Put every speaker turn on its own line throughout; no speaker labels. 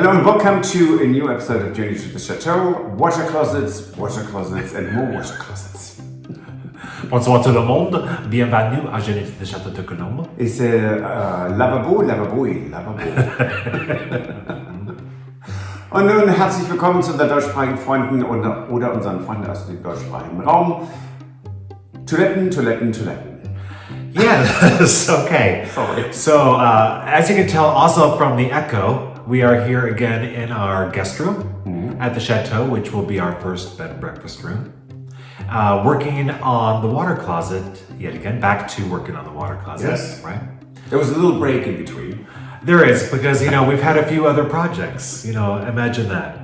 Hello and welcome to a new episode of Journey to the Chateau. Water closets, and more water closets.
Bonsoir tout le monde, bienvenue à Journey to the Chateau de Gnome.
Et c'est lavabo. Und nun herzlich willkommen zu unseren deutschsprachigen Freunden oder unseren Freunden aus dem deutschsprachigen Raum. Toiletten.
Yes, okay.
Sorry.
So, as you can tell also from the echo, we are here again in our guest room at the Chateau, which will be our first bed and breakfast room. Working on the water closet, yet again, back to working on the water closet,
Yes.
right?
There was a little break in between.
There is, because, we've had a few other projects, imagine that.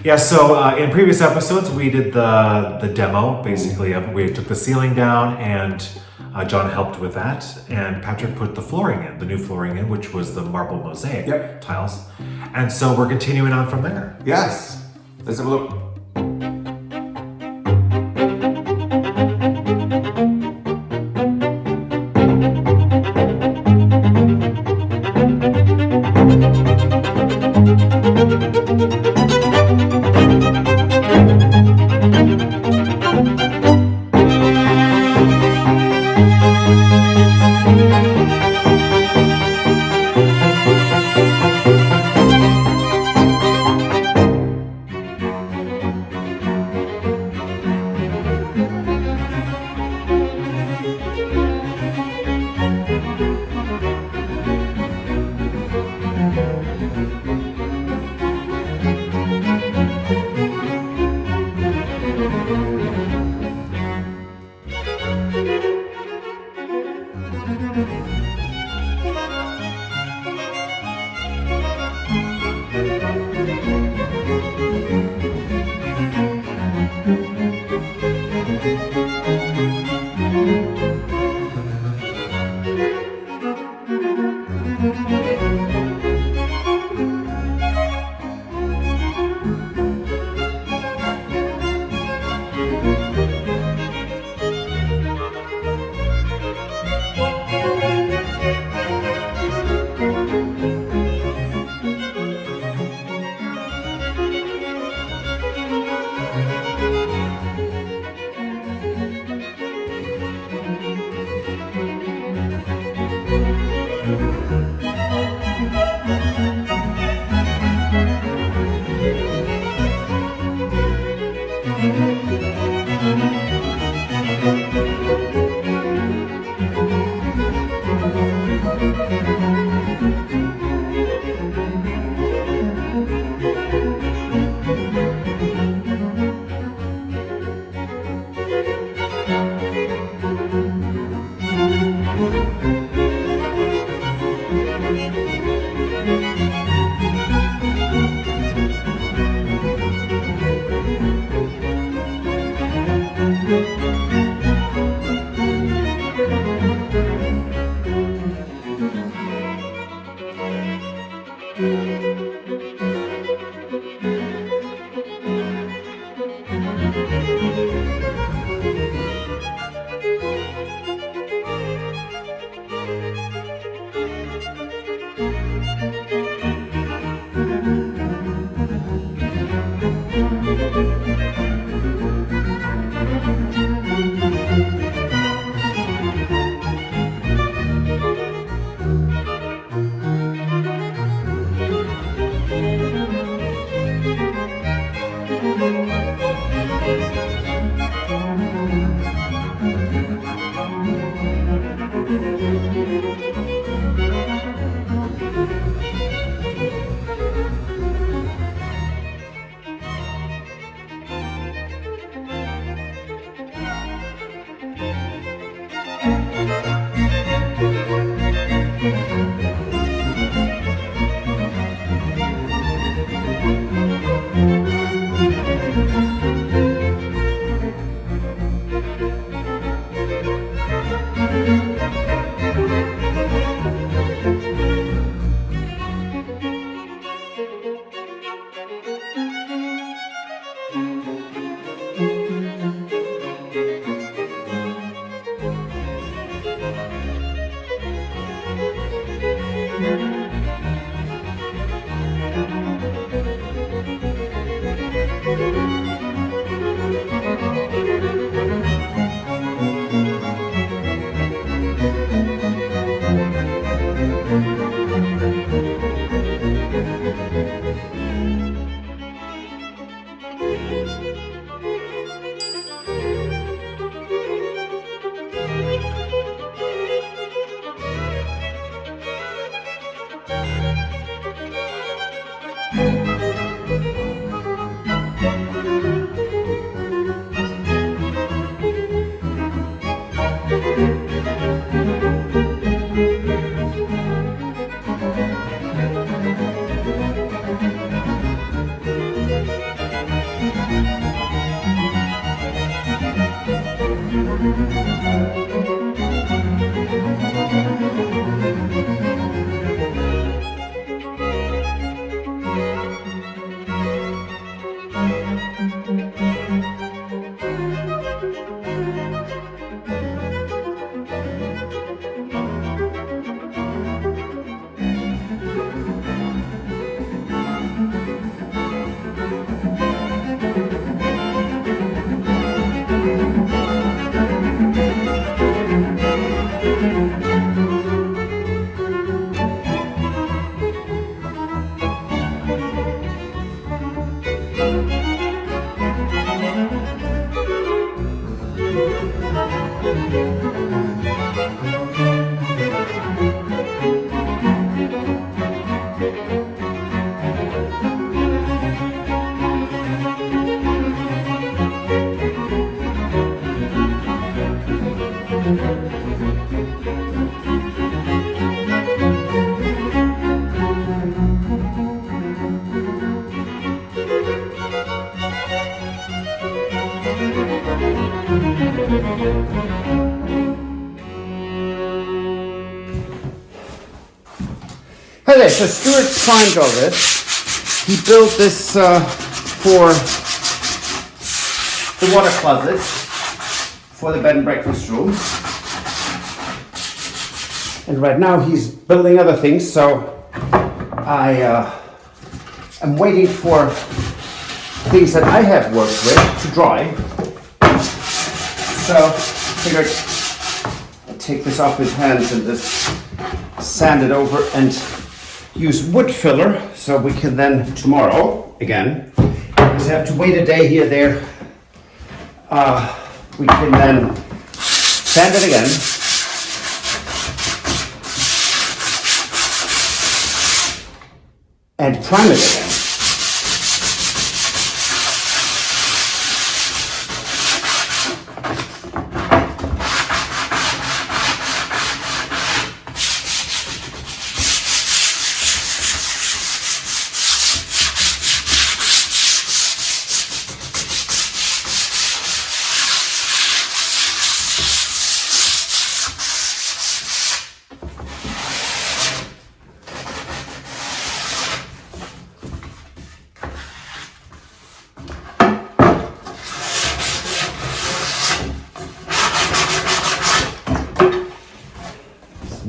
Yeah, so in previous episodes, we did the demo, basically. We took the ceiling down, and John helped with that, and Patrick put the flooring in, the new flooring in, which was the marble mosaic tiles. And so we're continuing on from there.
Yes. Let's have a look. Hi there, so Stuart primed all this. He built this for the water closet for the bed and breakfast room. And right now he's building other things, so I am waiting for things that I have worked with to dry. So figured I'd take this off his hands and just sand it over and use wood filler, so we can then tomorrow, again, because I have to wait a day here, there, we can then sand it again, and prime it again.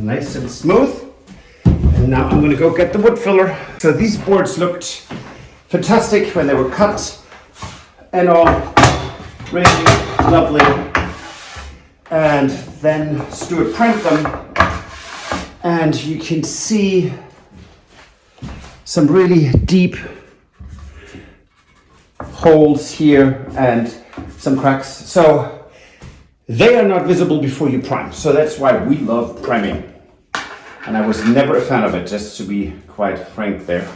Nice and smooth. And now I'm going to go get the wood filler. So these boards looked fantastic when they were cut and all, really lovely. And then Stuart primed them, and you can see some really deep holes here and some cracks. So they are not visible before you prime. So that's why we love priming. And I was never a fan of it, just to be quite frank there.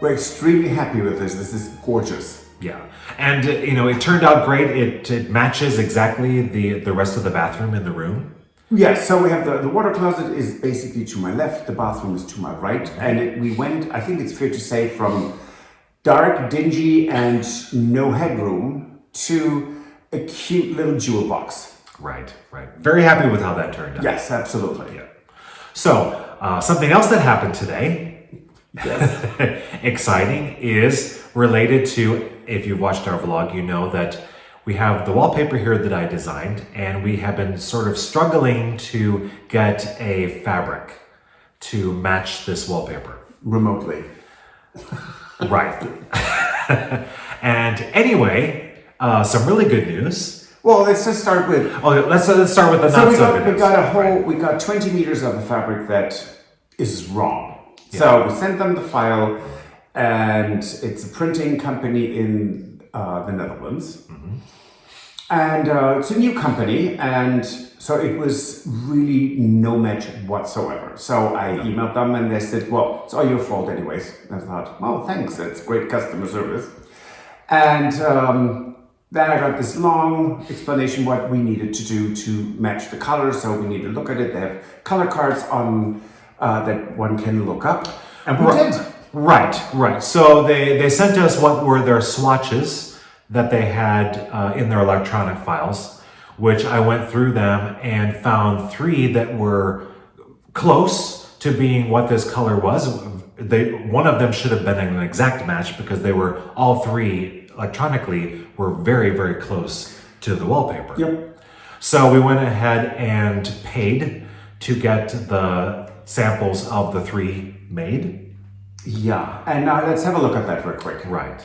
We're extremely happy with this. This is gorgeous.
Yeah, and it turned out great. It matches exactly the rest of the bathroom in the room.
Yes, so we have the water closet is basically to my left, the bathroom is to my right, and we went, I think it's fair to say, from dark, dingy, and no headroom to a cute little jewel box.
Right. Very happy with how that turned out.
Yes, absolutely.
Yeah. So, something else that happened today,
Yes.
exciting, is related to, if you've watched our vlog, you know that we have the wallpaper here that I designed, and we have been sort of struggling to get a fabric to match this wallpaper.
Remotely.
Right. And anyway, some really good news.
Well, let's just start with...
Let's start with the not so good news.
We got 20 meters of the fabric that is wrong. Yeah. So we sent them the file, and it's a printing company in the Netherlands. Mm-hmm. And it's a new company, and so it was really no match whatsoever. So I emailed them, and they said, well, it's all your fault anyways. And I thought, oh, thanks, that's great customer service. And then I got this long explanation what we needed to do to match the colors. So we need to look at it. They have color cards on that one can look up, and we did.
Right. So they sent us what were their swatches that they had in their electronic files, which I went through them and found 3 that were close to being what this color was. One of them should have been an exact match because they were all 3 electronically were very, very close to the wallpaper.
Yep.
So we went ahead and paid to get the samples of the 3 made.
Yeah, and now let's have a look at that real quick.
Right.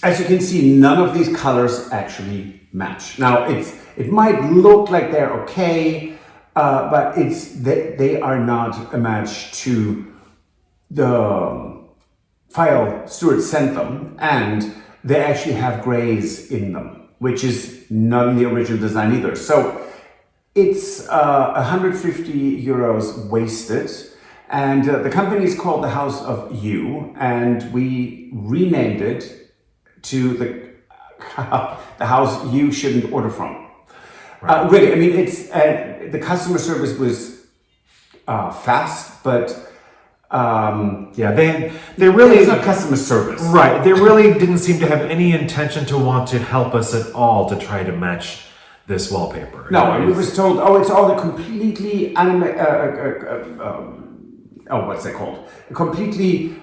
As you can see, none of these colors actually match. Now, it might look like they're okay, but they are not a match to the file Stuart sent them, and they actually have grays in them, which is not in the original design either. So it's 150 euros wasted. And the company is called the House of You, and we renamed it to the house you shouldn't order from. Right. Really, I mean, it's the customer service was fast, but
they really,
it's not customer service,
right? They really didn't seem to have any intention to want to help us at all to try to match this wallpaper.
No, we was told, it's all a completely what's that called? A completely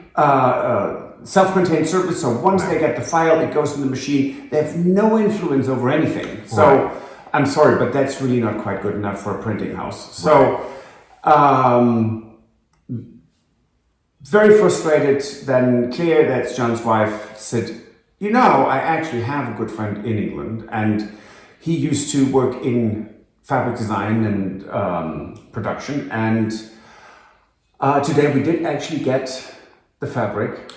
self-contained service. So once they get the file, it goes in the machine. They have no influence over anything. So I'm sorry, but that's really not quite good enough for a printing house. So very frustrated. Then Claire, that's John's wife, said, I actually have a good friend in England, and he used to work in fabric design and production. And today we did actually get the fabric.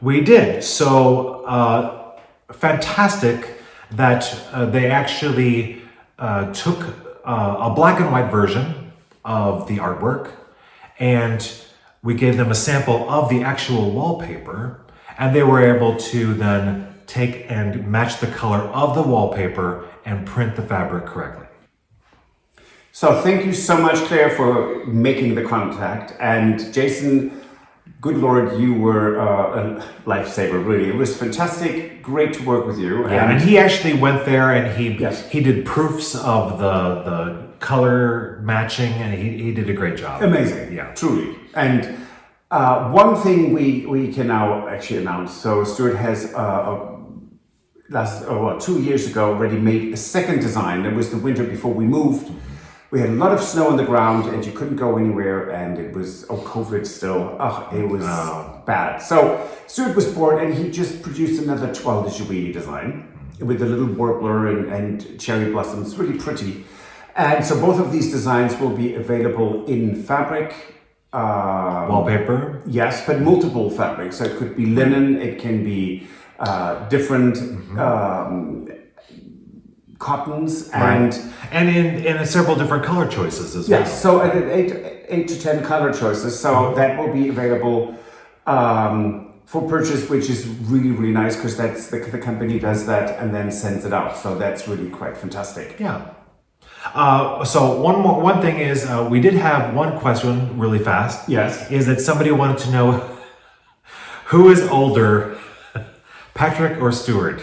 We did. So fantastic that they actually took a black and white version of the artwork, and we gave them a sample of the actual wallpaper, and they were able to then take and match the color of the wallpaper and print the fabric correctly.
So thank you so much, Claire, for making the contact. And Jason, good Lord, you were a lifesaver, really. It was fantastic, great to work with you.
Yeah, and he actually went there and he did proofs of the color matching, and he did a great job.
Amazing,
yeah,
truly. And one thing we can now actually announce, so Stuart has 2 years ago already made a second design. It was the winter before we moved. We had a lot of snow on the ground and you couldn't go anywhere, and it was, COVID still. It was bad. So Stuart was bored and he just produced another toile de jouy design with a little warbler and cherry blossoms, really pretty. And so both of these designs will be available in fabric.
Wallpaper?
Yes, but multiple fabrics. So it could be linen, it can be different cottons, and
in several different color choices as well.
Yes, so 8 to 10 color choices. So that will be available for purchase, which is really, really nice because that's the company does that and then sends it out. So that's really quite fantastic.
Yeah. So one thing is we did have one question really fast.
Yes.
Is that somebody wanted to know who is older, Patrick or Stuart?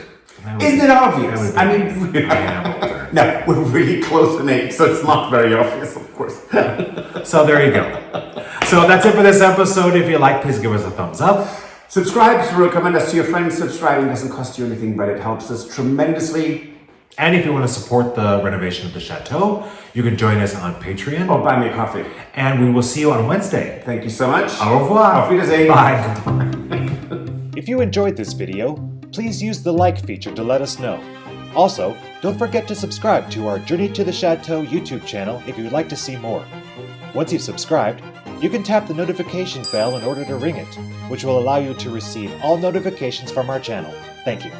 Isn't it obvious? I mean,
I am older.
No, we're really close in age, so it's not very obvious, of course.
So there you go. So that's it for this episode. If you like, please give us a thumbs up.
Subscribe to recommend us to your friends. Subscribing doesn't cost you anything, but it helps us tremendously.
And if you want to support the renovation of the Chateau, you can join us on Patreon.
Or buy me a coffee.
And we will see you on Wednesday.
Thank you so much.
Au revoir.
Auf Wiedersehen.
Bye.
If you enjoyed this video, please use the like feature to let us know. Also, don't forget to subscribe to our Journey to the Chateau YouTube channel if you'd like to see more. Once you've subscribed, you can tap the notification bell in order to ring it, which will allow you to receive all notifications from our channel. Thank you.